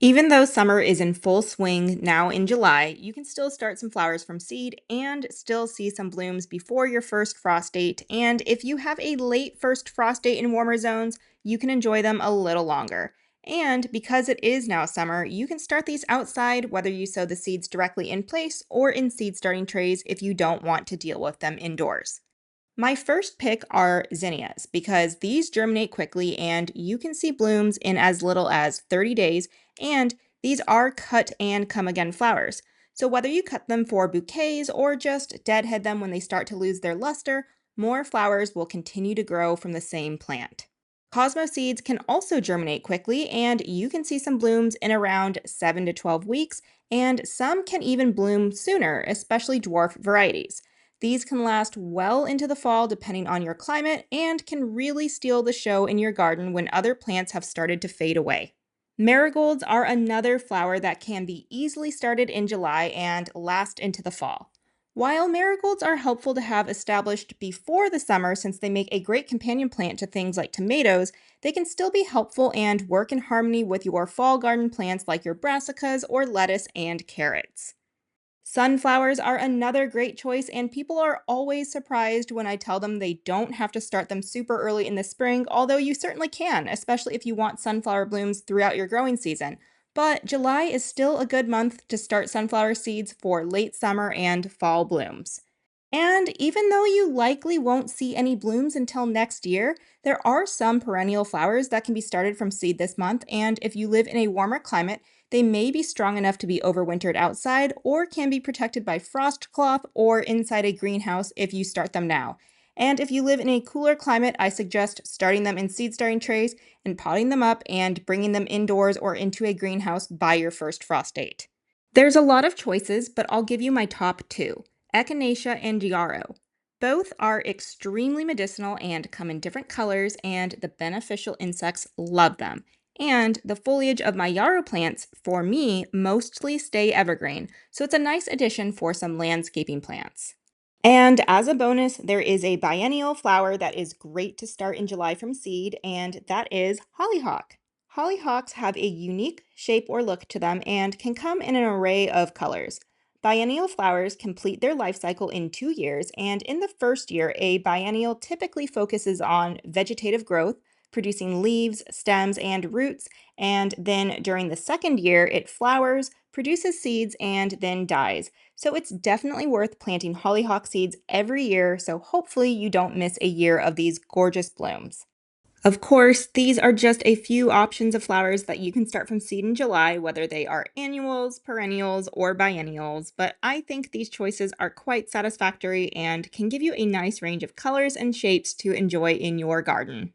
Even though summer is in full swing now in July, you can still start some flowers from seed and still see some blooms before your first frost date. And if you have a late first frost date in warmer zones, you can enjoy them a little longer. And because it is now summer, you can start these outside whether you sow the seeds directly in place or in seed starting trays if you don't want to deal with them indoors. My first pick are zinnias because these germinate quickly and you can see blooms in as little as 30 days, and these are cut and come again flowers. So whether you cut them for bouquets or just deadhead them when they start to lose their luster, more flowers will continue to grow from the same plant. Cosmo seeds can also germinate quickly, and you can see some blooms in around 7 to 12 weeks, and some can even bloom sooner, especially dwarf varieties. These can last well into the fall depending on your climate and can really steal the show in your garden when other plants have started to fade away. Marigolds are another flower that can be easily started in July and last into the fall. While marigolds are helpful to have established before the summer since they make a great companion plant to things like tomatoes, they can still be helpful and work in harmony with your fall garden plants like your brassicas or lettuce and carrots. Sunflowers are another great choice, and people are always surprised when I tell them they don't have to start them super early in the spring, although you certainly can, especially if you want sunflower blooms throughout your growing season. But July is still a good month to start sunflower seeds for late summer and fall blooms. And even though you likely won't see any blooms until next year, there are some perennial flowers that can be started from seed this month, and if you live in a warmer climate, they may be strong enough to be overwintered outside or can be protected by frost cloth or inside a greenhouse if you start them now. And if you live in a cooler climate, I suggest starting them in seed starting trays and potting them up and bringing them indoors or into a greenhouse by your first frost date. There's a lot of choices, but I'll give you my top two: Echinacea and yarrow. Both are extremely medicinal and come in different colors, and the beneficial insects love them. And the foliage of my yarrow plants, for me, mostly stay evergreen, so it's a nice addition for some landscaping plants. And as a bonus, there is a biennial flower that is great to start in July from seed, and that is hollyhock. Hollyhocks have a unique shape or look to them and can come in an array of colors. Biennial flowers complete their life cycle in 2 years, and in the first year, a biennial typically focuses on vegetative growth, producing leaves, stems, and roots, and then during the second year, it flowers, produces seeds, and then dies. So it's definitely worth planting hollyhock seeds every year, so hopefully you don't miss a year of these gorgeous blooms. Of course, these are just a few options of flowers that you can start from seed in July, whether they are annuals, perennials, or biennials, but I think these choices are quite satisfactory and can give you a nice range of colors and shapes to enjoy in your garden.